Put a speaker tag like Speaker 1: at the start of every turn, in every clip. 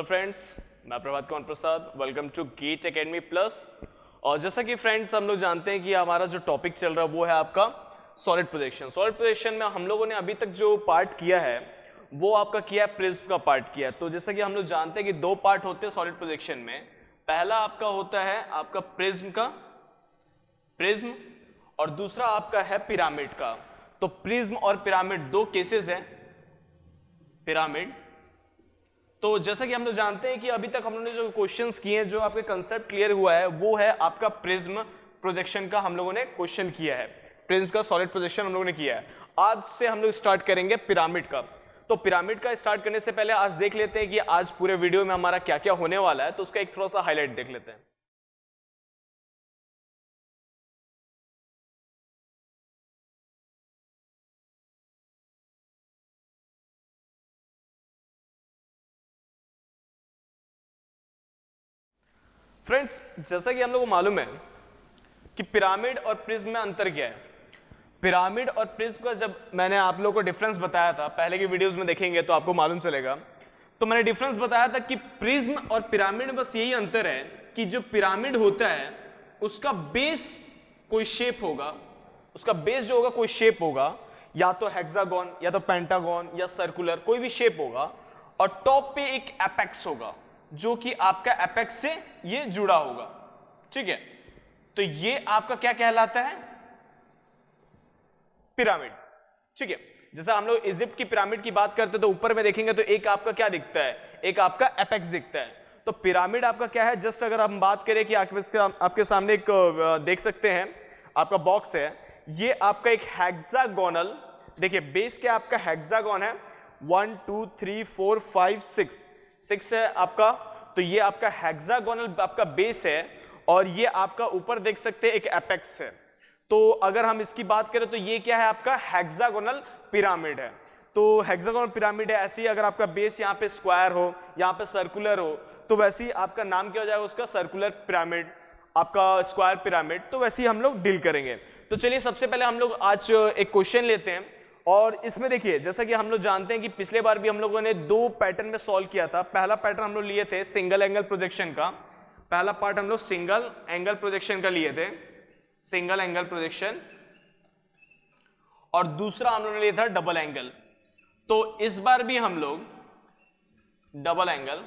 Speaker 1: Hello friends, मैं Prabhat Kumar Prasad. Welcome to Gate Academy Plus. और जैसा कि फ्रेंड्स हम लोग जानते हैं कि हमारा जो टॉपिक चल रहा है वो है आपका सॉलिड प्रोजेक्शन। सॉलिड प्रोजेक्शन में हम लोगों ने अभी तक जो पार्ट किया है वो आपका किया है प्रिज्म का पार्ट किया है। तो जैसा कि हम लोग जानते हैं कि दो पार्ट होते हैं सॉलिड प्रोजेक्शन में। पहला आपका होता है आपका प्रिज्म और दूसरा आपका है पिरामिड का। तो प्रिज्म और पिरामिड दो केसेस हैं। पिरामिड, तो जैसा कि हम लोग जानते हैं कि अभी तक हम लोगों ने जो क्वेश्चंस किए हैं, जो आपके कंसेप्ट क्लियर हुआ है वो है आपका प्रिज्म प्रोजेक्शन का। हम लोगों ने क्वेश्चन किया है, प्रिज्म का सॉलिड प्रोजेक्शन हम लोगों ने किया है। आज से हम लोग स्टार्ट करेंगे पिरामिड का। तो पिरामिड का स्टार्ट करने से पहले आज देख लेते हैं कि आज पूरे वीडियो में हमारा क्या क्या होने वाला है, तो उसका एक थोड़ा सा हाईलाइट देख लेते हैं। फ्रेंड्स, जैसा कि हम लोग को मालूम है कि पिरामिड और प्रिज्म में अंतर क्या है। पिरामिड और प्रिज्म का जब मैंने आप लोगों को डिफरेंस बताया था, पहले की वीडियोस में देखेंगे तो आपको मालूम चलेगा। तो मैंने डिफरेंस बताया था कि प्रिज्म और पिरामिड में बस यही अंतर है कि जो पिरामिड होता है उसका बेस कोई शेप होगा, उसका बेस जो होगा कोई शेप होगा, या तो हेक्सागोन या तो पेंटागोन या सर्कुलर, कोई भी शेप होगा। और टॉप पे एक एपेक्स होगा जो कि आपका एपेक्स से ये जुड़ा होगा। ठीक है, तो ये आपका क्या कहलाता है? पिरामिड। ठीक है, जैसा हम लोग इजिप्ट की पिरामिड की बात करते हैं तो ऊपर में देखेंगे तो एक आपका क्या दिखता है, एक आपका एपेक्स दिखता है। तो पिरामिड आपका क्या है, जस्ट अगर हम बात करें कि आपके सामने एक देख सकते हैं आपका बॉक्स है, ये आपका एक हेक्सागोनल, देखिए बेस क्या आपका हेक्सागोन है, 1 2 3 4 5 6 है आपका। तो ये आपका हेक्सागोनल आपका बेस है और ये आपका ऊपर देख सकते हैं एक एपेक्स है। तो अगर हम इसकी बात करें तो ये क्या है, आपका हेक्सागोनल पिरामिड है। तो हेक्सागोनल पिरामिड है। ऐसे ही अगर आपका बेस यहाँ पे स्क्वायर हो, यहाँ पे सर्कुलर हो, तो वैसे ही आपका नाम क्या हो जाएगा उसका, सर्कुलर पिरामिड, आपका स्क्वायर पिरामिड। तो वैसे ही हम लोग डील करेंगे। तो चलिए सबसे पहले हम लोग आज एक क्वेश्चन लेते हैं। और इसमें देखिए, जैसा कि हम लोग जानते हैं कि पिछले बार भी हम लोगों ने दो पैटर्न में सॉल्व किया था। पहला पैटर्न हम लोग लिए थे सिंगल एंगल प्रोजेक्शन का, पहला पार्ट हम लोग सिंगल एंगल प्रोजेक्शन का लिए थे, सिंगल एंगल प्रोजेक्शन, और दूसरा हम लोगों ने लिया था डबल एंगल। तो इस बार भी हम लोग डबल एंगल,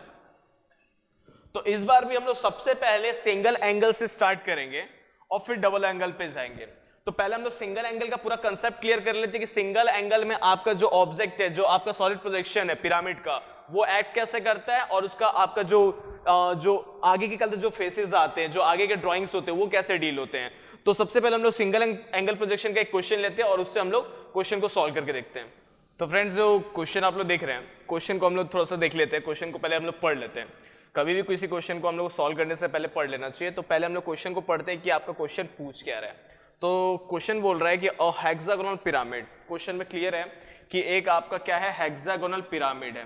Speaker 1: तो इस बार भी हम लोग सबसे पहले सिंगल एंगल से स्टार्ट करेंगे और फिर डबल एंगल पे जाएंगे। तो पहले हम लोग सिंगल एंगल का पूरा कंसेप्ट क्लियर कर लेते हैं कि सिंगल एंगल में आपका जो ऑब्जेक्ट है, जो आपका सॉलिड प्रोजेक्शन है पिरामिड का, वो एक्ट कैसे करता है और उसका आपका जो आगे के कल जो फेसेस आते हैं, जो आगे के ड्राइंग्स होते हैं, वो कैसे डील होते हैं। तो सबसे पहले हम लोग सिंगल एंगल प्रोजेक्शन का एक क्वेश्चन लेते हैं और उससे हम लोग क्वेश्चन को सॉल्व करके देखते हैं। तो फ्रेंड्स, जो क्वेश्चन आप लोग देख रहे हैं, क्वेश्चन को हम लोग थोड़ा सा देख लेते हैं। क्वेश्चन को पहले हम लोग पढ़ लेते हैं। कभी भी किसी क्वेश्चन को हम लोग सॉल्व करने से पहले पढ़ लेना चाहिए। तो पहले हम लोग क्वेश्चन को पढ़ते हैं कि आपका क्वेश्चन पूछ क्या रहा है। तो क्वेश्चन बोल रहा है कि अ हेक्सागोनल पिरामिड, क्वेश्चन में क्लियर है कि एक आपका क्या है, हेक्सागोनल पिरामिड है।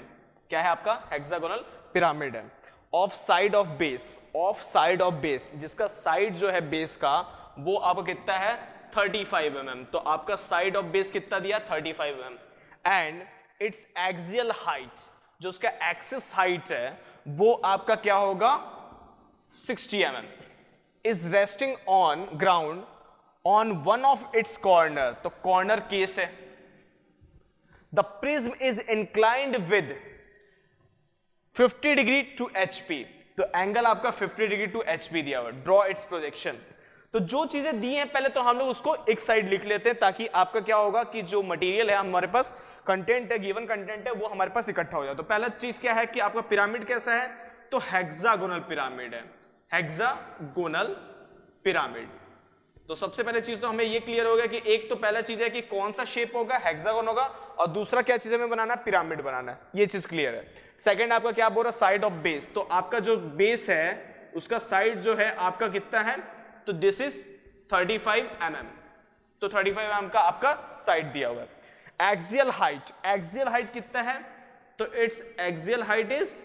Speaker 1: क्या है आपका? हेक्सागोनल पिरामिड है। Of side of base, of side of base, जिसका साइड जो है बेस का वो आपका कितना है, 35 mm। तो आपका साइड ऑफ बेस कितना दिया, 35 mm। And it's axial height, जो उसका एक्सिस हाइट है वो आपका क्या होगा, 60 mm। Is resting on ground on one of its corner, तो कॉर्नर केस है। The prism is inclined with 50 degree to HP, तो एंगल आपका 50 डिग्री टू HP दिया हुआ। Draw its projection. तो जो चीजें दी हैं पहले तो हम लोग उसको एक साइड लिख लेते हैं, ताकि आपका क्या होगा कि जो मटेरियल है हमारे पास, कंटेंट है, गिवन कंटेंट है, वो हमारे पास इकट्ठा हो जाए। तो पहला चीज क्या है कि आपका पिरामिड कैसा है, तो हेक्सागोनल पिरामिड है, हेक्सागोनल पिरामिड। तो सबसे पहले चीज तो हमें ये क्लियर हो गया कि एक तो पहला चीज है कि कौन सा शेप होगा, हेक्सागोन होगा, और दूसरा क्या चीज हमें बनाना है, पिरामिड बनाना है। ये चीज क्लियर है। सेकंड आपका क्या बोल रहा है, साइड ऑफ बेस। तो आपका जो बेस है उसका साइड जो है आपका कितना है, तो दिस इज 35 mm। तो 35 mm का आपका साइड दिया हुआ है। एक्सियल हाइट, एक्सियल हाइट कितना है, तो it's axial height is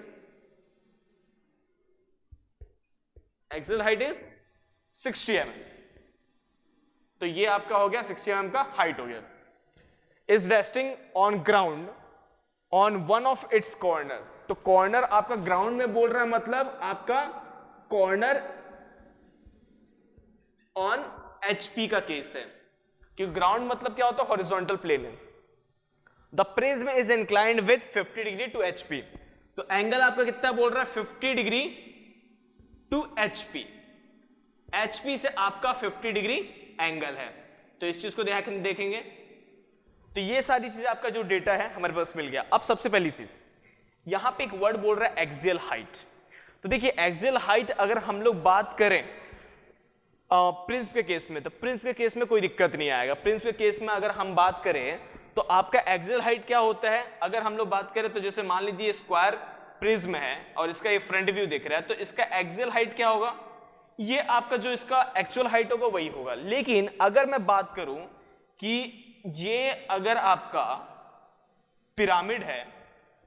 Speaker 1: 60 mm। तो ये आपका हो गया 60 mm का हाइट हो गया। Is resting on ground on one of its corner. तो कॉर्नर आपका ग्राउंड में बोल रहा है, मतलब आपका कॉर्नर ऑन एचपी का केस है, क्योंकि ग्राउंड मतलब क्या होता है, हॉरिजॉन्टल प्लेन है। The prism is inclined with 50 degree to HP. तो एंगल आपका कितना बोल रहा है, 50 डिग्री टू एचपी। एचपी से आपका 50 डिग्री एंगल है। तो इस चीज को देखेंगे। तो ये सारी चीजें आपका जो डेटा है हमारे पास मिल गया। अब सबसे पहली चीज, यहां पे एक वर्ड बोल रहा है एक्सियल हाइट। तो देखिए एक्सियल हाइट अगर हम लोग बात करें प्रिज्म के केस में, तो प्रिज्म के केस में कोई दिक्कत नहीं आएगा। प्रिज्म के केस में अगर हम बात करें तो आपका एक्सियल हाइट क्या होता है, अगर हम लोग बात करें तो जैसे मान लीजिए स्क्वायर प्रिज्म है और इसका ये फ्रंट व्यू दिख रहा है, तो इसका एक्सियल हाइट क्या होगा, ये आपका जो इसका एक्चुअल हाइट होगा वही होगा। लेकिन अगर मैं बात करूं कि ये अगर आपका पिरामिड है,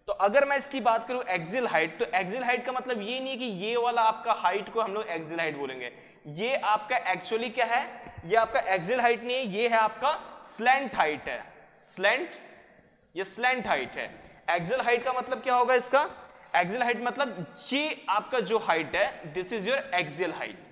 Speaker 1: तो अगर मैं इसकी बात करूं एक्सियल हाइट, तो एक्सियल हाइट का मतलब ये नहीं कि ये वाला आपका हाइट को हम लोग एक्सियल हाइट बोलेंगे। ये आपका एक्चुअली क्या है, ये आपका एक्सियल हाइट नहीं है, ये है आपका स्लैंट हाइट है। स्लैंट, ये स्लैंट हाइट है। एक्सियल हाइट का मतलब क्या होगा इसका, एक्सियल हाइट मतलब ये आपका जो हाइट है, this is your axial height.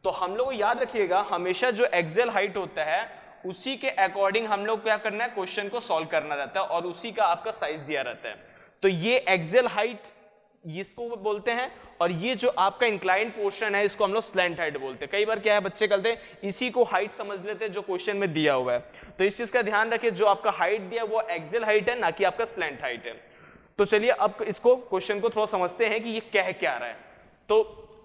Speaker 1: तो हम लोग को याद रखिएगा हमेशा जो एक्सियल हाइट होता है उसी के अकॉर्डिंग हम लोग क्या करना है, क्वेश्चन को सॉल्व करना रहता है और उसी का आपका साइज दिया रहता है। तो ये एक्सियल हाइट इसको बोलते हैं, और ये जो आपका इंक्लाइंड पोर्शन है इसको हम लोग स्लैंट हाइट बोलते हैं। कई बार क्या है बच्चे करते हैं इसी को हाइट समझ लेते हैं जो क्वेश्चन में दिया हुआ है। तो इस चीज का ध्यान रखिए, जो आपका हाइट दिया वो एक्सियल हाइट है, ना कि आपका स्लैंट हाइट है। तो चलिए अब इसको क्वेश्चन को थोड़ा समझते हैं कि ये कह क्या रहा है। तो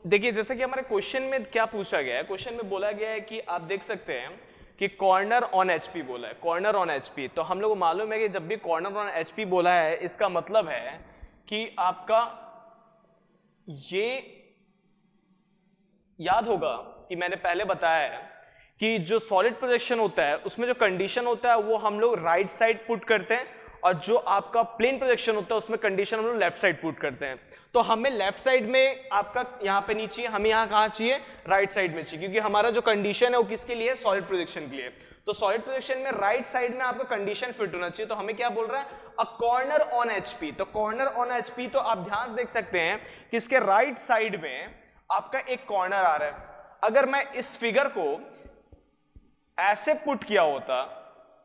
Speaker 1: देखिए जैसे कि हमारे क्वेश्चन में क्या पूछा गया है, क्वेश्चन में बोला गया है कि आप देख सकते हैं कि कॉर्नर ऑन एचपी बोला है, कॉर्नर ऑन एचपी। तो हम लोग को मालूम है कि जब भी कॉर्नर ऑन एचपी बोला है इसका मतलब है कि आपका ये याद होगा कि मैंने पहले बताया है कि जो सॉलिड प्रोजेक्शन होता है उसमें जो कंडीशन होता है वो हम लोग राइट साइड पुट करते हैं, और जो आपका प्लेन प्रोजेक्शन होता है उसमें कंडीशन हम लोग लेफ्ट साइड पुट करते हैं। तो हमें लेफ्ट साइड में आपका यहाँ पे नहीं चाहिए, हमें यहाँ कहाँ चाहिए, राइट साइड में चाहिए, क्योंकि हमारा जो कंडीशन है वो किसके लिए, सॉलिड प्रोजेक्शन के लिए। तो सॉलिड प्रोजेक्शन में राइट साइड में आपका कंडीशन फिट होना चाहिए। तो हमें क्या बोल रहा है, अ कॉर्नर ऑन एचपी। तो कॉर्नर ऑन एचपी, तो आप ध्यान से देख सकते हैं कि इसके राइट साइड में आपका एक कॉर्नर आ रहा है। अगर मैं इस फिगर को ऐसे पुट किया होता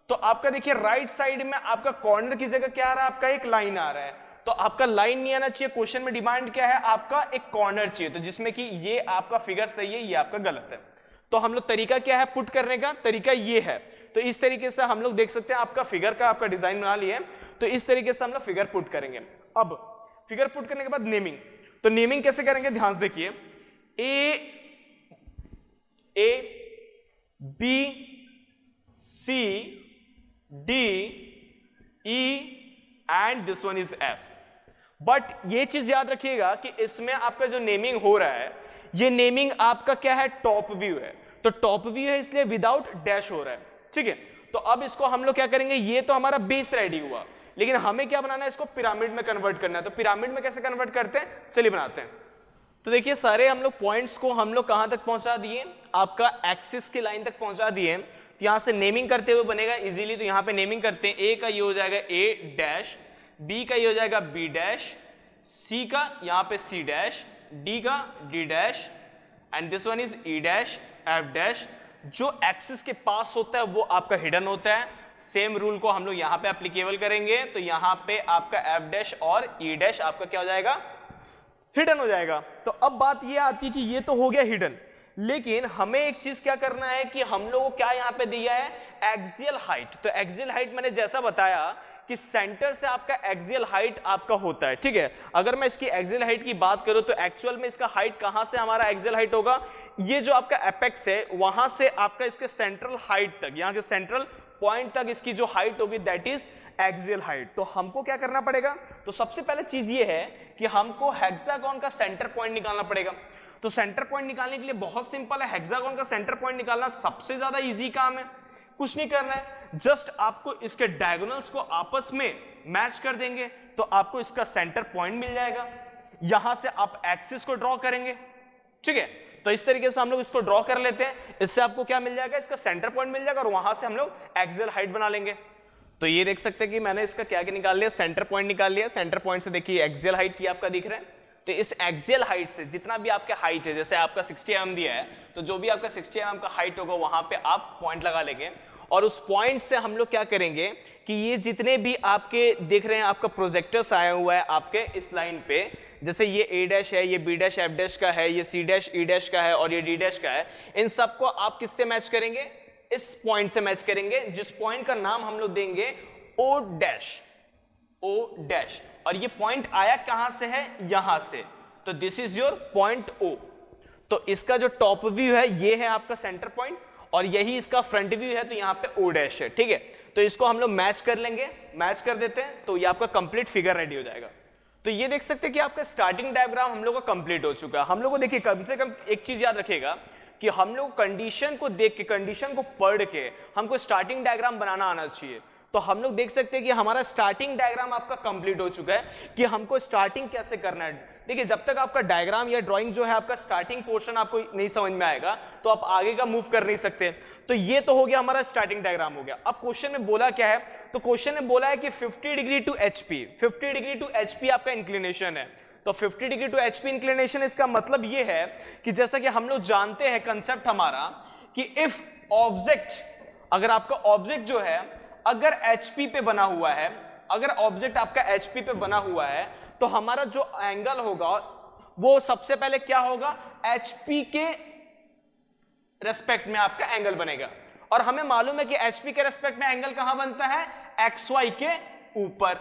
Speaker 1: तो आपका देखिए राइट साइड में आपका कॉर्नर की जगह क्या आ रहा है, आपका एक लाइन आ रहा है। तो आपका लाइन नहीं आना चाहिए, क्वेश्चन में डिमांड क्या है, आपका एक कॉर्नर चाहिए। तो जिसमें कि ये आपका फिगर सही है, ये आपका गलत है। तो हम लोग तरीका क्या है पुट करने का, तरीका ये है। तो इस तरीके से हम लोग देख सकते हैं आपका फिगर का आपका डिजाइन बना लिए। तो इस तरीके से हम लोग फिगर पुट करेंगे। अब फिगर पुट करने के बाद नेमिंग, तो नेमिंग कैसे करेंगे ध्यान से देखिए, A B C D E and this one is F. But ये चीज याद रखिएगा कि इसमें आपका जो नेमिंग हो रहा है, ये नेमिंग आपका क्या है, टॉप व्यू है। तो टॉप व्यू है इसलिए विदाउट डैश हो रहा है, ठीक है। तो अब इसको हम लोग क्या करेंगे, ये तो हमारा बेस रेडी हुआ, लेकिन हमें क्या बनाना है, इसको पिरामिड में कन्वर्ट करना है। तो पिरामिड में कैसे कन्वर्ट करते हैं, चलिए बनाते हैं। तो देखिए सारे हम लोग पॉइंट्स को हम लोग कहां तक पहुंचा दिए, आपका एक्सिस की लाइन तक पहुंचा दिए। तो यहां से नेमिंग करते हुए बनेगा इजीली। तो यहां पे नेमिंग करते हैं, ए का ये हो जाएगा ए डैश, बी का ये हो जाएगा बी डैश, सी का यहाँ पे सी डैश, डी का D dash, and this one is E dash F dash. जो एक्सिस के पास होता है वो आपका हिडन होता है। सेम रूल को हम लोग यहाँ पे एप्लीकेबल करेंगे। तो यहाँ पे आपका एफ डैश और ई डैश आपका क्या हो जाएगा, हिडन हो जाएगा। तो अब बात ये आती है कि ये तो हो गया हिडन, लेकिन हमें एक चीज क्या करना है कि हम लोगों को क्या यहाँ पे दिया है, एक्सियल हाइट। तो एक्सियल हाइट मैंने जैसा बताया कि सेंटर से आपका एक्सियल हाइट आपका होता है, ठीक है। अगर मैं इसकी एक्सियल हाइट की बात करूं तो एक्चुअल में इसका हाइट कहां से हमारा एक्सियल हाइट होगा, ये जो आपका एपेक्स है वहां से आपका इसके सेंट्रल हाइट तक, यहाँ के सेंट्रल पॉइंट तक इसकी जो हाइट होगी दैट इज एक्सियल हाइट। तो हमको क्या करना पड़ेगा, तो सबसे पहले चीज ये है कि हमको हेक्सागोन का सेंटर पॉइंट निकालना पड़ेगा। तो सेंटर पॉइंट निकालने के लिए बहुत सिंपल है, हेक्सागोन का सेंटर पॉइंट निकालना सबसे ज्यादा इजी काम है। कुछ नहीं करना है, जस्ट आपको इसके डायगोनल्स को आपस में मैच कर देंगे तो आपको इसका सेंटर पॉइंट मिल जाएगा। यहां से आप एक्सिस को ड्रॉ करेंगे, ठीक है। तो इस तरीके से हम लोग इसको ड्रॉ कर लेते हैं। इससे आपको क्या मिल जाएगा, इसका सेंटर पॉइंट मिल जाएगा और वहां से हम लोग एक्सियल हाइट बना लेंगे। तो ये देख सकते हैं कि मैंने इसका क्या क्या निकाल लिया, सेंटर पॉइंट निकाल लिया। सेंटर पॉइंट से देखिए एक्सियल हाइट की आपका दिख रहा है, तो इस एक्सियल हाइट से जितना भी आपका हाइट है, जैसे आपका 60 mm दिया है, तो जो भी आपका 60 mm का हाइट होगा वहां पे आप पॉइंट लगा लेंगे, और उस पॉइंट से हम लोग क्या करेंगे कि ये जितने भी आपके देख रहे हैं आपका प्रोजेक्टर्स आया हुआ है आपके इस लाइन पे, जैसे ये A डैश है, ये B डैश F डैश का है, ये C डैश E डैश का है और ये D डैश का है, इन सबको आप किससे मैच करेंगे, इस पॉइंट से मैच करेंगे, जिस पॉइंट का नाम हम लोग देंगे O डैश, O डैश। और ये पॉइंट आया कहां से है, यहां से, तो this is your point O। तो इसका जो टॉप व्यू है ये है आपका सेंटर पॉइंट, और यही इसका फ्रंट व्यू है, तो यहां पे O डैश है, ठीक है। तो इसको हम लोग मैच कर लेंगे, मैच कर देते हैं, तो ये आपका कंप्लीट फिगर रेडी हो जाएगा। तो ये देख सकते हैं कि आपका स्टार्टिंग डायग्राम हम लोग का कंप्लीट हो चुका है। हम लोग को देखिए कम से कम एक चीज याद रखिएगा कि हम लोग कंडीशन को देख के, कंडीशन को पढ़ के हमको स्टार्टिंग डायग्राम बनाना आना चाहिए। तो हम लोग देख सकते हैं कि हमारा स्टार्टिंग डायग्राम आपका कंप्लीट हो चुका है कि हमको स्टार्टिंग कैसे करना है। देखिए जब तक आपका डायग्राम या ड्राइंग जो है आपका स्टार्टिंग पोर्शन आपको नहीं समझ में आएगा तो आप आगे का मूव कर नहीं सकते। तो ये तो हो गया हमारा स्टार्टिंग डायग्राम हो गया। अब क्वेश्चन में बोला क्या है, तो क्वेश्चन में बोला है कि 50 degree to HP, 50 degree to HP आपका इंक्लिनेशन है। तो 50 डिग्री टू HP इंक्लिनेशन, इसका मतलब ये है कि जैसा कि हम लोग जानते हैं कंसेप्ट हमारा कि इफ ऑब्जेक्ट, अगर आपका ऑब्जेक्ट जो है अगर HP पे बना हुआ है, अगर ऑब्जेक्ट आपका HP पे बना हुआ है, तो हमारा जो एंगल होगा वो सबसे पहले क्या होगा, HP के रेस्पेक्ट में आपका एंगल बनेगा। और हमें मालूम है कि HP के रेस्पेक्ट में एंगल कहां बनता है, XY के ऊपर।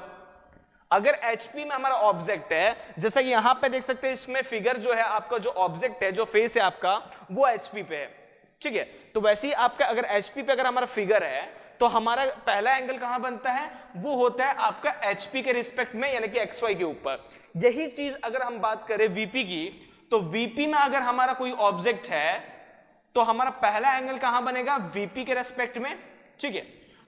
Speaker 1: अगर HP में हमारा ऑब्जेक्ट है, जैसा कि यहां पे देख सकते हैं इसमें फिगर जो है आपका, जो ऑब्जेक्ट है, जो फेस है आपका, वो HP पे है, ठीक है। तो वैसे ही आपका अगर HP पे अगर हमारा फिगर है तो हमारा पहला एंगल कहां बनता है, वो होता है आपका HP के रिस्पेक्ट में, यानी कि XY के ऊपर। यही चीज अगर हम बात करें VP की, तो VP में अगर हमारा कोई ऑब्जेक्ट है तो हमारा पहला एंगल कहां बनेगा, VP के रेस्पेक्ट में, ठीक है।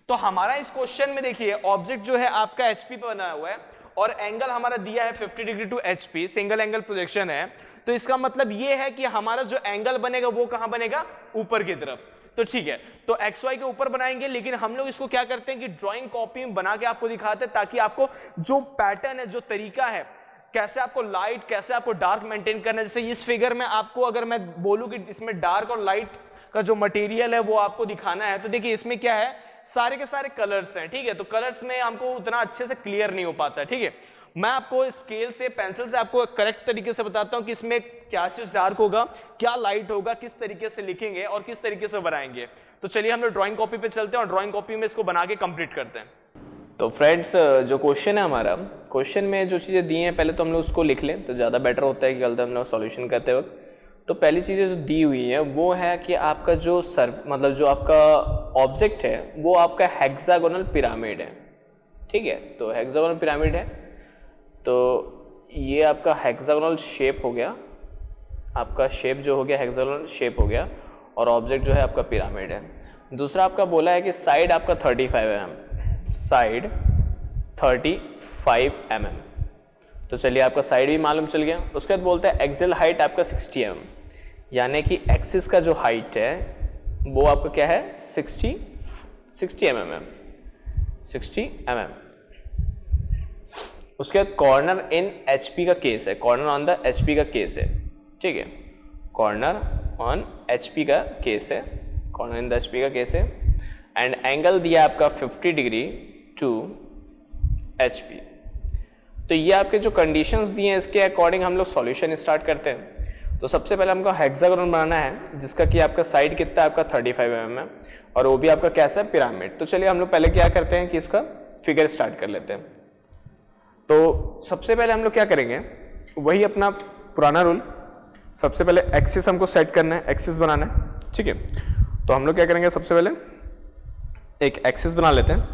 Speaker 1: तो हमारा इस क्वेश्चन में देखिए ऑब्जेक्ट जो है आपका HP पे बना हुआ है और एंगल हमारा दिया है 50 degree to HP, single angle projection है। तो इसका मतलब ये है कि हमारा जो एंगल बनेगा वो कहां बनेगा, ऊपर की तरफ। तो ठीक है, तो XY के ऊपर बनाएंगे, लेकिन हम लोग इसको क्या करते हैं कि ड्राइंग कॉपी में बना के आपको दिखाते हैं, ताकि आपको जो पैटर्न है, जो तरीका है, कैसे आपको लाइट, कैसे आपको डार्क मेंटेन करना है। जैसे इस फिगर में आपको अगर मैं बोलूं कि इसमें डार्क और लाइट का जो मटेरियल है वो आपको दिखाना है, तो देखिए इसमें क्या है, सारे के सारे कलर्स हैं, ठीक है। तो कलर्स में हमको उतना अच्छे से क्लियर नहीं हो पाता है, ठीक है। मैं आपको स्केल से, पेंसिल से आपको करेक्ट तरीके से बताता हूं कि इसमें क्या चीज डार्क होगा, क्या लाइट होगा, किस तरीके से लिखेंगे और किस तरीके से बनाएंगे। तो चलिए हम लोग ड्राइंग कॉपी पे चलते हैं और ड्राइंग कॉपी में इसको बना के कंप्लीट करते हैं। तो फ्रेंड्स, जो क्वेश्चन है हमारा, क्वेश्चन में जो चीज़ें दी हैं पहले तो हम लोग उसको लिख लें, तो ज़्यादा बेटर होता है कि गलत हम लोग सॉल्यूशन करते वक्त। तो पहली चीज़ें जो दी हुई है वो है कि आपका जो मतलब जो आपका ऑब्जेक्ट है वो आपका हेक्सागोनल पिरामिड है, ठीक है। तो हेक्सागोनल पिरामिड है, तो ये आपका हेक्सागोनल शेप हो गया, आपका शेप जो हो गया हेक्सागोनल शेप हो गया, और ऑब्जेक्ट जो है आपका पिरामिड है। दूसरा आपका बोला है कि साइड आपका 35 mm, साइड 35 mm। तो चलिए आपका साइड भी मालूम चल गया। उसके बाद बोलते हैं एक्सियल हाइट आपका 60 mm, यानी कि एक्सिस का जो हाइट है वो आपका क्या है, 60 mm है, 60 mm। उसके बाद कॉर्नर इन HP का केस है, कॉर्नर ऑन द HP का केस है, ठीक है। कॉर्नर ऑन HP का केस है, कॉर्नर इन द HP का केस है। एंड एंगल दिया आपका 50 डिग्री टू HP। तो ये आपके जो कंडीशंस दिए हैं इसके अकॉर्डिंग हम लोग सॉल्यूशन स्टार्ट करते हैं। तो सबसे पहले हमको हेक्सागोन बनाना है, जिसका कि आपका साइड कितना है, आपका 35 mm है, और वो भी आपका कैसा है, पिरामिड। तो चलिए हम लोग पहले क्या करते हैं कि इसका फिगर स्टार्ट कर लेते हैं। तो सबसे पहले हम लोग क्या करेंगे, वही अपना पुराना रूल, सबसे पहले एक्सिस हमको सेट करना है, एक्सिस बनाना है, ठीक है। तो हम लोग क्या करेंगे, सबसे पहले एक एक्सिस बना लेते हैं,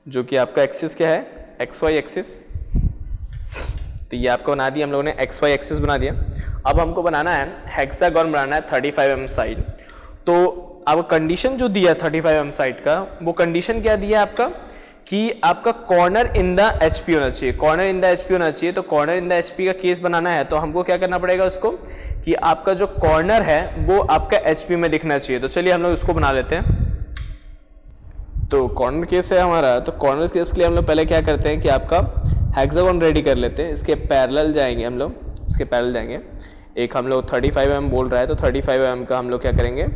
Speaker 1: जो कि आपका एक्सिस क्या है, XY एक्सिस। तो ये आपको बना दिया हम लोगों ने, XY एक्सिस बना दिया। अब हमको बनाना है हेक्सागोन बनाना है 35 mm साइड। तो अब कंडीशन जो दिया 35 mm साइड का, वो कंडीशन क्या दिया आपका कि आपका कॉर्नर इन द HP होना चाहिए, कॉर्नर इन द HP होना चाहिए। तो कॉर्नर इन द HP का केस बनाना है, तो हमको क्या करना पड़ेगा उसको कि आपका जो कॉर्नर है वो आपका HP में दिखना चाहिए। तो चलिए हम लोग उसको बना लेते हैं। तो कॉर्नर केस है हमारा, तो कॉर्नर केस के लिए हम लोग पहले क्या करते हैं कि आपका हेक्सागोन रेडी कर लेते हैं। इसके पैरेलल जाएंगे हम लोग, इसके पैरेलल जाएंगे। एक हम लोग 35 mm बोल रहा है, तो 35 mm का हम लोग क्या करेंगे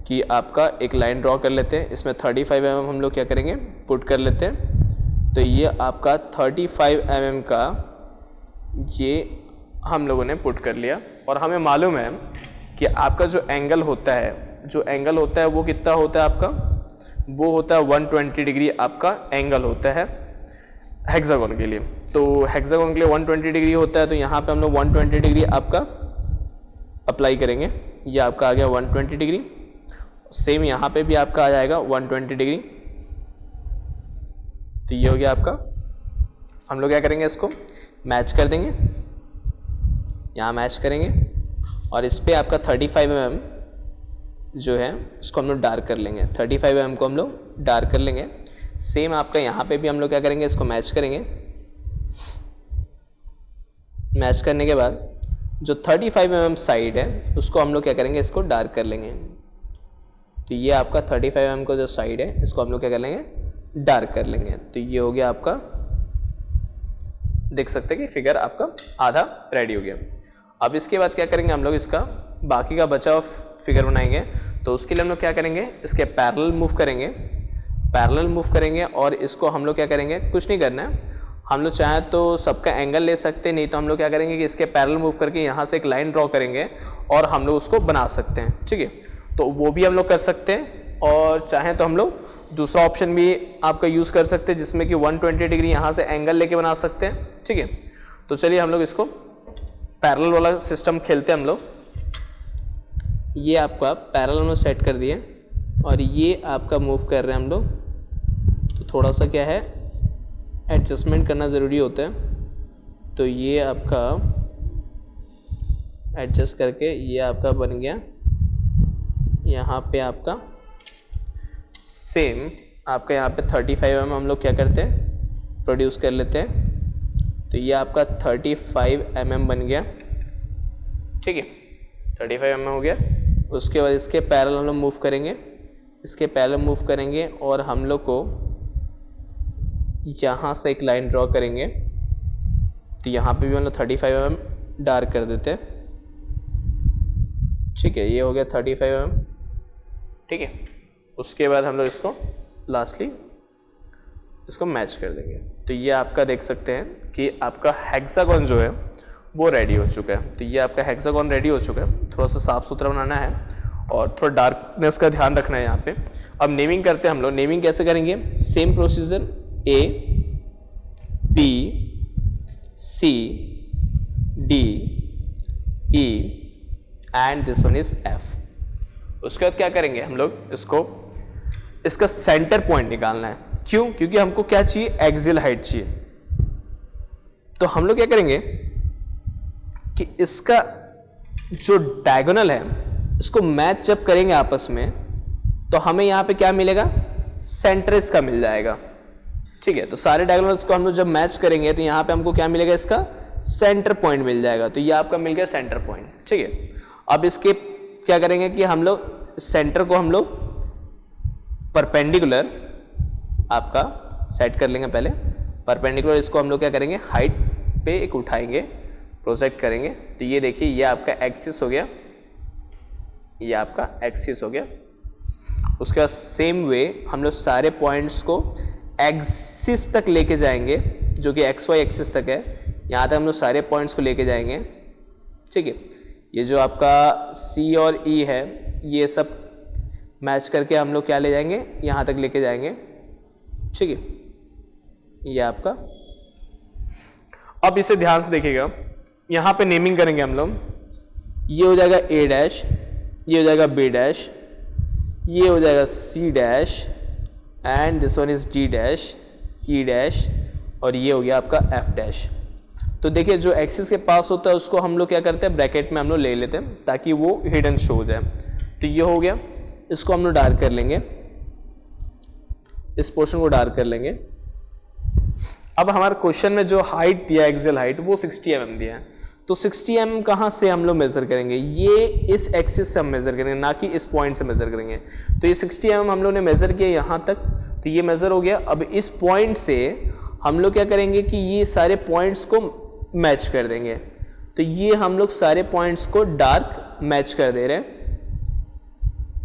Speaker 1: कि आपका एक लाइन ड्रॉ कर लेते हैं। इसमें 35 mm हम लोग क्या करेंगे पुट कर लेते हैं। तो ये आपका 35 mm का ये हम लोगों ने पुट कर लिया। और हमें मालूम है कि आपका जो एंगल होता है, वो कितना होता है आपका, वो होता है 120 डिग्री आपका एंगल होता है हेक्सागोन के लिए। तो हेक्सागोन के लिए 120 डिग्री होता है, तो यहाँ पे हम लोग 120 डिग्री आपका अप्लाई करेंगे। ये आपका आ गया 120 डिग्री। सेम यहाँ पे भी आपका आ जाएगा 120 डिग्री। तो ये हो गया आपका। हम लोग क्या करेंगे, इसको मैच कर देंगे, यहाँ मैच करेंगे और इस पर आपका 35 mm जो है उसको हम लोग डार्क कर लेंगे। 35 mm को हम लोग डार्क कर लेंगे। सेम आपका यहाँ पे भी हम लोग क्या करेंगे, इसको मैच करेंगे। मैच करने के बाद जो 35 mm साइड है उसको हम लोग क्या करेंगे, इसको डार्क कर लेंगे। तो ये आपका 35 mm का जो साइड है इसको हम लोग क्या कर लेंगे, डार्क कर लेंगे। तो ये हो गया आपका, देख सकते हैं कि फिगर आपका आधा रेडी हो गया। अब इसके बाद क्या करेंगे हम लोग, इसका बाकी का बचा हुआ फिगर बनाएंगे। तो उसके लिए हम लोग क्या करेंगे, इसके पैरेलल मूव करेंगे और इसको हम लोग क्या करेंगे, कुछ नहीं करना है। हम लोग चाहें तो सबका एंगल ले सकते हैं, नहीं तो हम लोग क्या करेंगे कि इसके पैरेलल मूव करके यहाँ से एक लाइन ड्रॉ करेंगे और हम लोग उसको बना सकते हैं। ठीक है, तो वो भी हम लोग कर सकते हैं। और चाहें तो हम लोग दूसरा ऑप्शन भी आपका यूज़ कर सकते हैं, जिसमें कि 120 डिग्री यहाँ से एंगल लेके बना सकते हैं। ठीक है, तो चलिए हम लोग इसको पैरेलल वाला सिस्टम खेलते हैं हम लोग। ये आपका पैरेलल में सेट कर दिए और ये आपका मूव कर रहे हैं हम लोग। तो थोड़ा सा क्या है, एडजस्टमेंट करना ज़रूरी होता है। तो ये आपका एडजस्ट करके ये आपका बन गया। यहाँ पे आपका सेम आपका यहाँ पे 35 mm हम लोग क्या करते हैं, प्रोड्यूस कर लेते हैं। तो ये आपका 35 mm बन गया। ठीक है, 35 mm हो गया। उसके बाद इसके पैरेलल हम लोग मूव करेंगे, और हम लोग को यहाँ से एक लाइन ड्रॉ करेंगे। तो यहाँ पे भी हम लोग 35 mm डार्क कर देते हैं। ठीक है, ये हो गया 35 mm। ठीक है, उसके बाद हम लोग इसको लास्टली इसको मैच कर देंगे। तो ये आपका देख सकते हैं कि आपका हेक्सागोन जो है वो रेडी हो चुका है। तो ये आपका हेक्सागोन रेडी हो चुका है। थोड़ा सा साफ सुथरा बनाना है और थोड़ा डार्कनेस का ध्यान रखना है यहाँ पे। अब नेमिंग करते हैं हम लोग। नेमिंग कैसे करेंगे, same procedure, A, B, C, D, E and this one is F। उसके बाद क्या करेंगे हम लोग, इसका सेंटर पॉइंट निकालना है। क्यों, क्योंकि हमको क्या चाहिए, एक्सियल हाइट चाहिए। तो हम लोग क्या करेंगे कि इसका जो डायगोनल है इसको मैच जब करेंगे आपस में, तो हमें यहाँ पे क्या मिलेगा, सेंटर इसका मिल जाएगा। ठीक है, तो सारे डायगोनल्स को हम लोग जब मैच करेंगे तो यहाँ पे हमको क्या मिलेगा, इसका सेंटर पॉइंट मिल जाएगा। तो ये आपका मिल गया सेंटर पॉइंट। ठीक है, अब इसके क्या करेंगे कि हम लोग सेंटर को हम लोग परपेंडिकुलर आपका सेट कर लेंगे। पहले परपेंडिकुलर इसको हम लोग क्या करेंगे, हाइट पे एक उठाएंगे, प्रोजेक्ट करेंगे। तो ये देखिए, ये आपका एक्सिस हो गया, ये आपका एक्सिस हो गया। उसके बाद सेम वे हम लोग सारे पॉइंट्स को एक्सिस तक लेके जाएंगे, जो कि XY एक्सिस तक है। यहाँ तक हम लोग सारे पॉइंट्स को लेके जाएंगे। ठीक है, ये जो आपका C और E है ये सब मैच करके हम लोग क्या ले जाएंगे, यहाँ तक लेके जाएंगे। ठीक है, ये आपका। अब इसे ध्यान से देखिएगा, यहाँ पे नेमिंग करेंगे हम लोग। ये हो जाएगा A डैश, ये हो जाएगा B डैश, ये हो जाएगा C dash and this one is D dash, E dash, और ये हो गया आपका F डैश। तो देखिए, जो एक्सिस के पास होता है उसको हम लोग क्या करते हैं, ब्रैकेट में हम लोग ले लेते हैं ताकि वो हिडन शो हो जाए। तो ये हो गया, इसको हम लोग डार्क कर लेंगे, इस पोर्शन को डार्क कर लेंगे। अब हमारे क्वेश्चन में जो हाइट दिया है, एक्सियल हाइट, वो 60 mm दिया है। तो 60 mm कहाँ से हम लोग मेजर करेंगे, ये इस एक्सिस से हम मेजर करेंगे, ना कि इस पॉइंट से मेजर करेंगे। तो ये 60 mm हम लोग ने मेजर किया यहाँ तक, तो ये मेजर हो गया। अब इस पॉइंट से हम लोग क्या करेंगे कि ये सारे पॉइंट्स को मैच कर देंगे। तो ये हम लोग सारे पॉइंट्स को डार्क मैच कर दे रहे हैं,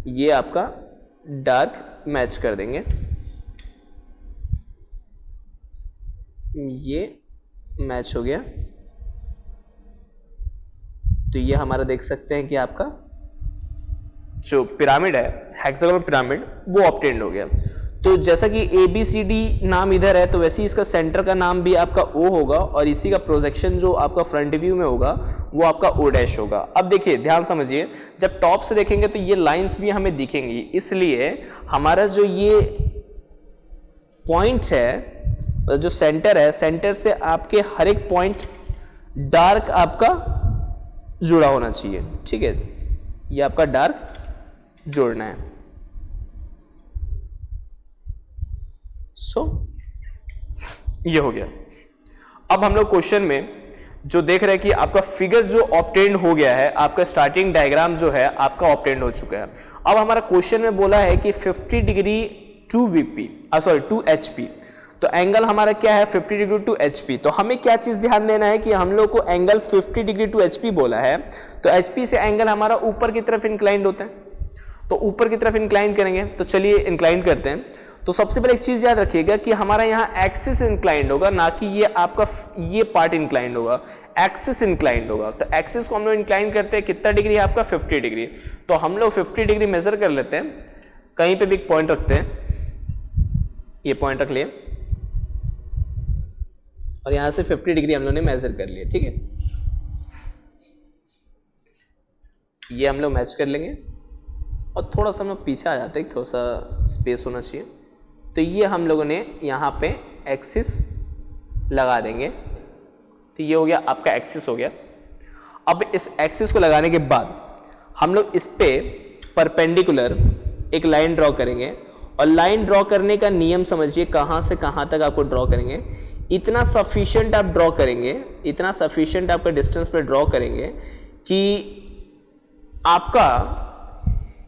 Speaker 1: ये आपका डार्क मैच कर देंगे, ये मैच हो गया। तो ये हमारा देख सकते हैं कि आपका जो पिरामिड है, हेक्सागोनल पिरामिड, वो ऑब्टेन्ड हो गया। तो जैसा कि ABCD नाम इधर है, तो वैसे ही इसका सेंटर का नाम भी आपका O होगा, और इसी का प्रोजेक्शन जो आपका फ्रंट व्यू में होगा वो आपका O' होगा। अब देखिए, ध्यान समझिए, जब टॉप से देखेंगे तो ये लाइंस भी हमें दिखेंगी, इसलिए हमारा जो ये पॉइंट है, जो सेंटर है, सेंटर से आपके हर एक पॉइंट डार्क आपका जुड़ा होना चाहिए, ठीक है। ये आपका डार्क जोड़ना है। ये हो गया। अब हम लोग क्वेश्चन में जो देख रहे हैं कि आपका फिगर जो ऑब्टेन्ड हो गया है, आपका स्टार्टिंग डायग्राम जो है आपका ऑब्टेन्ड हो चुका है। अब हमारा क्वेश्चन में बोला है कि 50 डिग्री टू HP, तो एंगल हमारा क्या है 50 डिग्री टू HP। तो हमें क्या चीज ध्यान देना है कि हम लोग को एंगल 50 डिग्री टू HP बोला है, तो HP से एंगल हमारा ऊपर की तरफ इंक्लाइंड होता है, तो ऊपर की तरफ इंक्लाइन करेंगे। तो चलिए इंक्लाइन करते हैं। तो सबसे पहले एक चीज याद रखिएगा कि हमारा यहाँ एक्सिस इंक्लाइंड होगा, ना कि ये आपका ये पार्ट इंक्लाइंड होगा, एक्सिस इंक्लाइंड होगा। तो एक्सिस को हम लोग इंक्लाइन करते हैं, कितना डिग्री है आपका 50 डिग्री। तो हम लोग 50 डिग्री मेजर कर लेते हैं, कहीं पे भी एक पॉइंट रखते हैं, ये पॉइंट रख लिए, और यहां से 50 डिग्री हम लोग ने मेजर कर लिया, ठीक है। ये हम लोग मैच कर लेंगे, और थोड़ा सा हम लोग पीछे आ जाते हैं, थोड़ा सा स्पेस होना चाहिए। तो ये हम लोगों ने यहाँ पे एक्सिस लगा देंगे। तो ये हो गया आपका एक्सिस हो गया। अब इस एक्सिस को लगाने के बाद हम लोग इस पे परपेंडिकुलर एक लाइन ड्रॉ करेंगे, और लाइन ड्रॉ करने का नियम समझिए, कहाँ से कहाँ तक आपको ड्रॉ करेंगे। इतना सफिशिएंट आप ड्रॉ करेंगे, इतना सफिशिएंट आपका डिस्टेंस पे ड्रॉ करेंगे कि आपका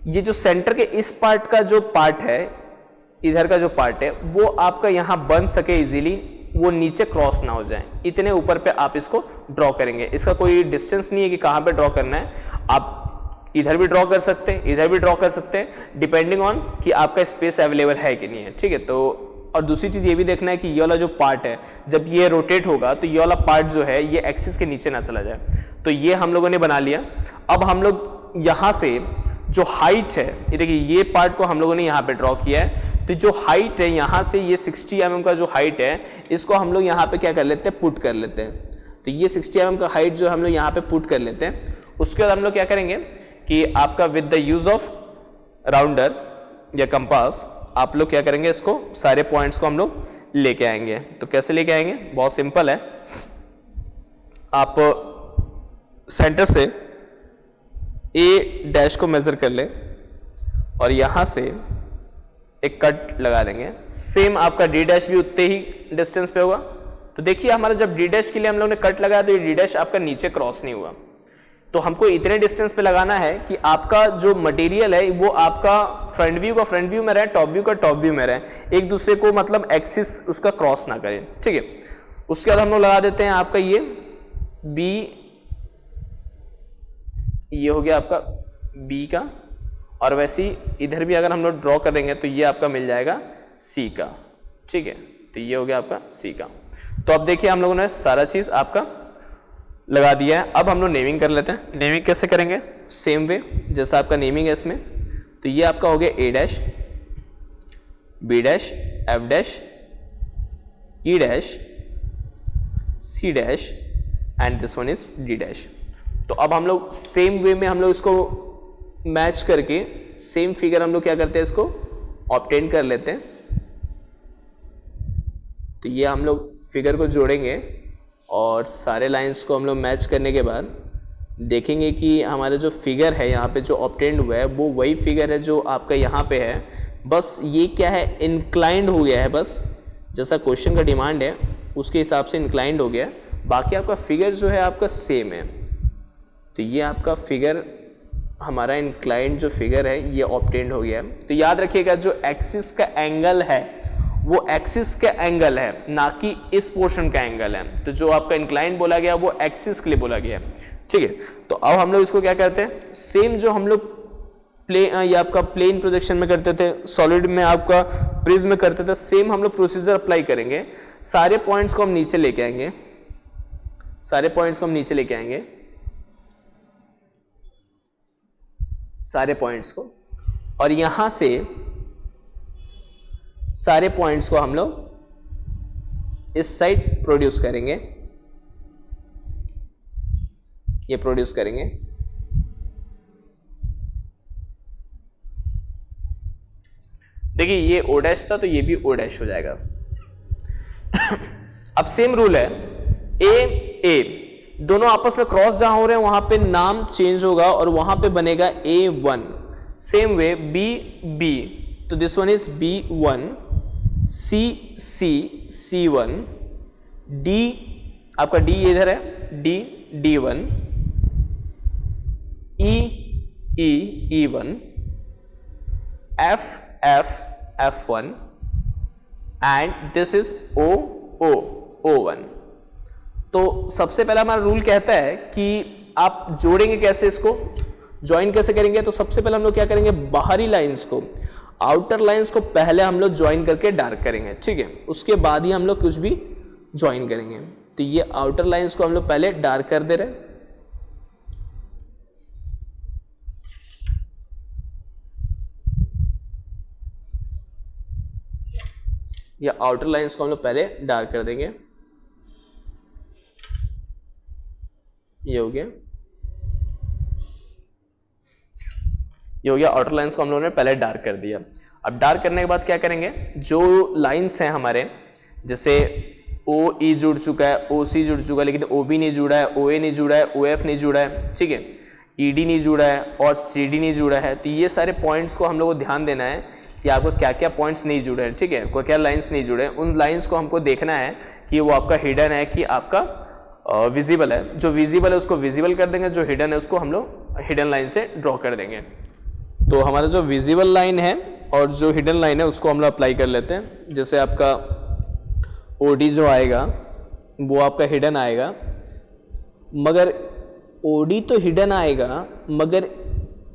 Speaker 1: ये जो सेंटर के इस पार्ट का जो पार्ट है, इधर का जो पार्ट है, वो आपका यहां बन सके इजीली, वो नीचे क्रॉस ना हो जाए, इतने ऊपर पे आप इसको ड्रॉ करेंगे। इसका कोई डिस्टेंस नहीं है कि कहां पे ड्रॉ करना है, आप इधर भी ड्रॉ कर सकते हैं, इधर भी ड्रॉ कर सकते हैं, डिपेंडिंग ऑन कि आपका स्पेस अवेलेबल है कि नहीं है, ठीक है। तो और दूसरी चीज ये भी देखना है कि ये वाला जो पार्ट है, जब ये रोटेट होगा तो ये वाला पार्ट जो है ये एक्सिस के नीचे ना चला जाए। तो ये हम लोगों ने बना लिया। अब हम लोग यहां से जो हाइट है, ये देखिए, ये पार्ट को हम लोगों ने यहाँ पे ड्रॉ किया है। तो जो हाइट है यहाँ से, ये 60 mm का जो हाइट है, इसको हम लोग यहाँ पे क्या कर लेते हैं, पुट कर लेते हैं। तो ये 60 mm का हाइट जो हम लोग यहाँ पे पुट कर लेते हैं। उसके बाद हम लोग क्या करेंगे कि आपका with the use of rounder या कंपास आप लोग क्या करेंगे, इसको सारे पॉइंट्स को हम लोग लेके आएंगे। तो कैसे लेके आएंगे, बहुत सिंपल है। आप सेंटर से A' को मेजर कर ले, और यहां से एक कट लगा देंगे। सेम आपका D' भी उतने ही डिस्टेंस पे होगा। तो देखिए, हमारा जब D' के लिए हम लोग ने कट लगाया, तो ये D' आपका नीचे क्रॉस नहीं हुआ। तो हमको इतने डिस्टेंस पे लगाना है कि आपका जो मटेरियल है वो आपका फ्रंट व्यू का फ्रंट व्यू में रहे, टॉप व्यू का टॉप व्यू में रहे, एक दूसरे को मतलब एक्सिस उसका क्रॉस ना करे, ठीक है। उसके बाद हम लोग लगा देते हैं आपका ये B, ये हो गया आपका B का, और वैसे ही इधर भी अगर हम लोग ड्रॉ करेंगे तो ये आपका मिल जाएगा C का, ठीक है। तो ये हो गया आपका C का। तो अब देखिए, हम लोगों ने सारा चीज आपका लगा दिया है। अब हम लोग नेमिंग कर लेते हैं। नेमिंग कैसे करेंगे, सेम वे जैसा आपका नेमिंग है इसमें। तो ये आपका हो गया A', B', F', E', C' and this one is D'। तो अब हम लोग सेम वे में हम लोग इसको मैच करके सेम फिगर हम लोग क्या करते हैं, इसको ऑब्टेन कर लेते हैं। तो ये हम लोग फिगर को जोड़ेंगे, और सारे लाइंस को हम लोग मैच करने के बाद देखेंगे कि हमारा जो फिगर है यहाँ पे जो ऑब्टेन्ड हुआ है वो वही फिगर है जो आपका यहाँ पे है। बस ये क्या है, इंक्लाइंड हो गया है, बस जैसा क्वेश्चन का डिमांड है उसके हिसाब से इंक्लाइंड हो गया है। बाकी आपका फिगर जो है आपका सेम है। तो ये आपका फिगर हमारा इंक्लाइंड जो फिगर है ये ऑब्टेन्ड हो गया है। तो याद रखिएगा जो एक्सिस का एंगल है वो एक्सिस का एंगल है, ना कि इस पोर्शन का एंगल है। तो जो आपका इंक्लाइंड बोला गया वो एक्सिस के लिए बोला गया है, ठीक है। तो अब हम लोग इसको क्या करते हैं, सेम जो हम लोग ये आपका प्लेन प्रोजेक्शन में करते थे, सॉलिड में आपका प्रिज्म में करते थे, सेम हम लोग प्रोसीजर अप्लाई करेंगे। सारे पॉइंट्स को हम नीचे लेके आएंगे, सारे पॉइंट्स को हम नीचे लेके आएंगे, सारे पॉइंट्स को, और यहां से सारे पॉइंट्स को हम लोग इस साइड प्रोड्यूस करेंगे, ये प्रोड्यूस करेंगे। देखिए ये ओ डैश था तो ये भी ओ डैश हो जाएगा। अब सेम रूल है, ए दोनों आपस में क्रॉस जहां हो रहे हैं वहां पे नाम चेंज होगा और वहां पे बनेगा A1। सेम वे बी, तो this one is B1, C1, D आपका D इधर है, D1, E1, F1 and this is O1। तो सबसे पहला हमारा रूल कहता है कि आप जोड़ेंगे कैसे, इसको ज्वाइन कैसे करेंगे। तो सबसे पहले हम लोग क्या करेंगे, बाहरी लाइंस को, आउटर लाइंस को पहले हम लोग ज्वाइन करके डार्क करेंगे, ठीक है। उसके बाद ही हम लोग कुछ भी ज्वाइन करेंगे। तो ये आउटर लाइंस को हम लोग पहले डार्क कर दे रहे, या आउटर लाइंस को हम लोग पहले डार्क कर देंगे। ये हो गया, ये हो गया, आउटर लाइंस को हम लोगों ने पहले डार्क कर दिया। अब डार्क करने के बाद क्या करेंगे, जो लाइंस हैं हमारे, जैसे OE जुड़ चुका है, OC जुड़ चुका है, लेकिन OB नहीं जुड़ा है, OA नहीं जुड़ा है, OF नहीं जुड़ा है, ठीक है, ED नहीं जुड़ा है और CD नहीं जुड़ा है। तो ये सारे पॉइंट्स को हम लोग को ध्यान देना है कि आपको क्या क्या पॉइंट्स नहीं जुड़े हैं, ठीक है, कोई क्या लाइंस नहीं जुड़े हैं। उन लाइंस को हमको देखना है कि वो आपका हिडन है कि आपका विजिबल है। जो विजिबल है उसको विजिबल कर देंगे, जो हिडन है उसको हम लोग हिडन लाइन से ड्रॉ कर देंगे। तो हमारा जो विजिबल लाइन है और जो हिडन लाइन है उसको हम लोग अप्लाई कर लेते हैं। जैसे आपका OD जो आएगा वो आपका हिडन आएगा, मगर OD तो हिडन आएगा मगर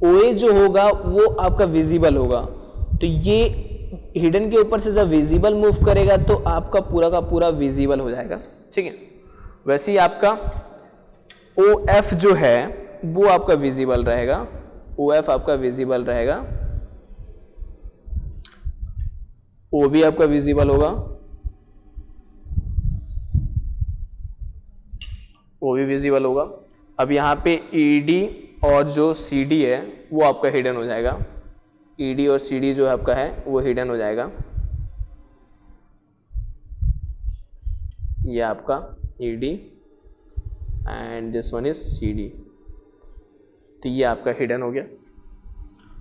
Speaker 1: OA जो होगा वो आपका विजिबल होगा। तो ये हिडन के ऊपर से जब विजिबल मूव करेगा तो आपका पूरा का पूरा विजिबल हो जाएगा, ठीक है। वैसे ही आपका OF जो है वो आपका विजिबल रहेगा, OF आपका विजिबल रहेगा, OB आपका विजिबल होगा, OB विजिबल होगा। अब यहाँ पे ED और जो CD है वो आपका हिडन हो जाएगा, ED और CD जो आपका है वो हिडन हो जाएगा। ये आपका ED and this one is CD। तो ये आपका हिडन हो गया।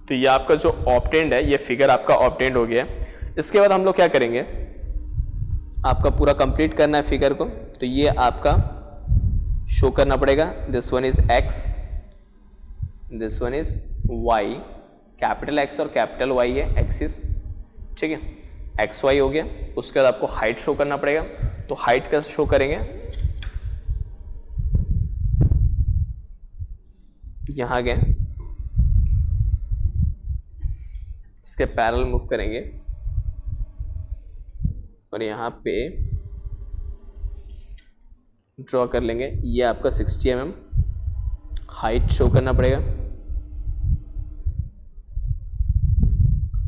Speaker 1: तो ये आपका जो ऑब्टेन्ड है, ये फिगर आपका ऑब्टेन्ड हो गया। इसके बाद हम लोग क्या करेंगे, आपका पूरा कंप्लीट करना है फिगर को। तो ये आपका शो करना पड़ेगा, this one is X, this one is Y, capital X और कैपिटल Y है एक्सिस, ठीक है, XY हो गया। उसके बाद आपको हाइट शो करना पड़ेगा। तो हाइट कैसे शो करेंगे, यहां गए, इसके पैरेलल मूव करेंगे और यहां पे ड्रॉ कर लेंगे। ये आपका 60 mm हाइट शो करना पड़ेगा।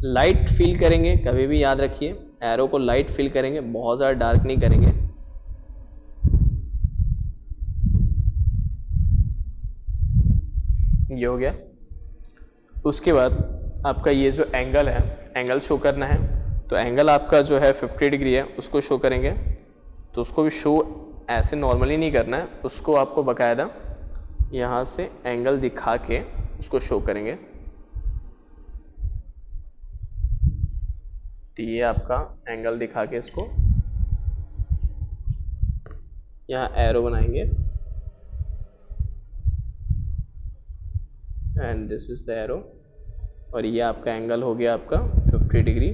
Speaker 1: लाइट फील करेंगे, कभी भी याद रखिए एरो को लाइट फील करेंगे, बहुत ज़्यादा डार्क नहीं करेंगे। ये हो गया। उसके बाद आपका ये जो एंगल है, एंगल शो करना है। तो एंगल आपका जो है 50 डिग्री है, उसको शो करेंगे। तो उसको भी शो ऐसे नॉर्मली नहीं करना है, उसको आपको बकायदा यहाँ से एंगल दिखा के उसको शो करेंगे। तो ये आपका एंगल दिखा के इसको
Speaker 2: यहाँ एरो बनाएंगे and this is the arrow, और ये आपका एंगल हो गया आपका 50 डिग्री,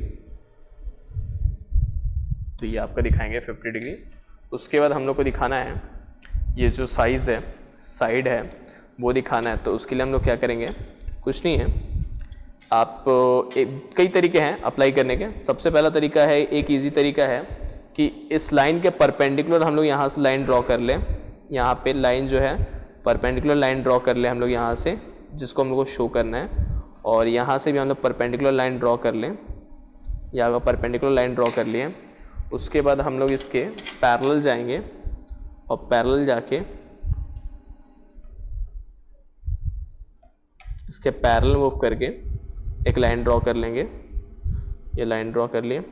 Speaker 2: तो ये आपका दिखाएंगे 50 डिग्री। उसके बाद हम लोग को दिखाना है ये जो साइज़ है, साइड है, वो दिखाना है। तो उसके लिए हम लोग क्या करेंगे, कुछ नहीं है, आप कई तरीके हैं अप्लाई करने के। सबसे पहला तरीका है, एक इजी तरीका है कि इस लाइन के परपेंडिकुलर हम लोग यहाँ से लाइन ड्रॉ कर लें। यहाँ पे लाइन जो है परपेंडिकुलर लाइन ड्रॉ कर लें हम लोग यहाँ से, जिसको हम लोग को शो करना है, और यहाँ से भी हम लोग परपेंडिकुलर लाइन ड्रॉ कर लें। यहाँ का परपेंडिकुलर लाइन ड्रॉ कर लिए। उसके बाद हम लोग इसके पैरेलल जाएंगे और पैरेलल जाके इसके पैरेलल मूव करके एक लाइन ड्रॉ कर लेंगे। ये लाइन ड्रॉ कर लिए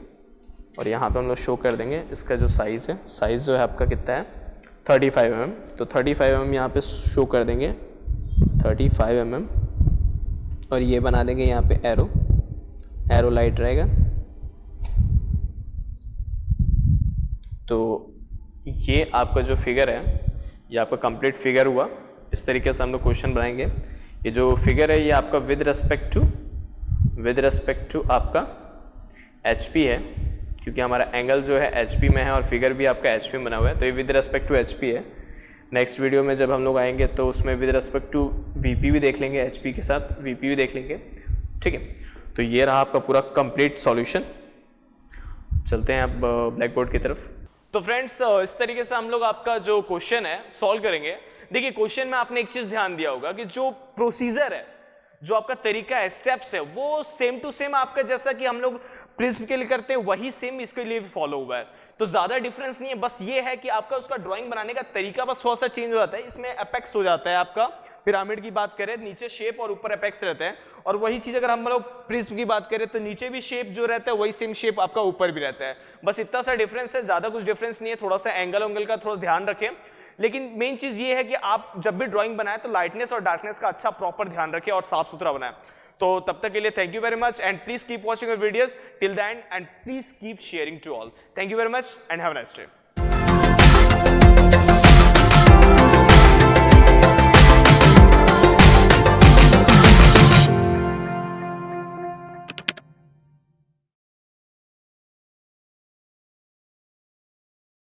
Speaker 2: और यहाँ पे हम लोग शो कर देंगे इसका जो साइज़ है, साइज़ जो है आपका कितना है 35 mm। तो 35 mm यहाँ पे शो कर देंगे 35 mm, और ये बना देंगे यहाँ पे एरो, एरो लाइट रहेगा। तो ये आपका जो फिगर है ये आपका कंप्लीट फिगर हुआ। इस तरीके से हम लोग क्वेश्चन बनाएंगे। ये जो फिगर है ये आपका विद रिस्पेक्ट टू आपका HP है, क्योंकि हमारा एंगल जो है HP में है और फिगर भी आपका HP में बना हुआ है, तो ये विद रिस्पेक्ट टू HP है। नेक्स्ट वीडियो में जब हम लोग आएंगे तो उसमें विद रिस्पेक्ट टू VP भी देख लेंगे, HP के साथ VP भी देख लेंगे, ठीक है। तो ये रहा आपका पूरा कंप्लीट सॉल्यूशन। चलते हैं अब ब्लैक बोर्ड की तरफ।
Speaker 1: तो फ्रेंड्स इस तरीके से हम लोग आपका जो क्वेश्चन है सॉल्व करेंगे। देखिए क्वेश्चन में आपने एक चीज ध्यान दिया होगा कि जो प्रोसीजर है, जो आपका तरीका है, स्टेप्स है, वो सेम टू सेम आपका जैसा कि हम लोग प्रिज्म के लिए करते हैं वही सेम इसके लिए भी फॉलो हुआ है। तो ज्यादा डिफरेंस नहीं है, बस ये है कि आपका उसका ड्राइंग बनाने का तरीका बस थोड़ा सा चेंज हो जाता है। इसमें एपेक्स हो जाता है आपका, पिरामिड की बात करें नीचे शेप और ऊपर एपेक्स रहते हैं, और वही चीज अगर हम लोग प्रिज्म की बात करें तो नीचे भी शेप जो रहता है वही सेम शेप आपका ऊपर भी रहता है। बस इतना सा डिफरेंस है, ज्यादा कुछ डिफरेंस नहीं है। थोड़ा सा एंगल का थोड़ा ध्यान रखें, लेकिन मेन चीज ये है कि आप जब भी ड्राइंग बनाए तो लाइटनेस और डार्कनेस का अच्छा प्रॉपर ध्यान रखें और साफ सुथरा बनाएं। तो तब तक के लिए thank you very much and please keep watching your videos till the end and please keep sharing to all. Thank you very much and have a nice day.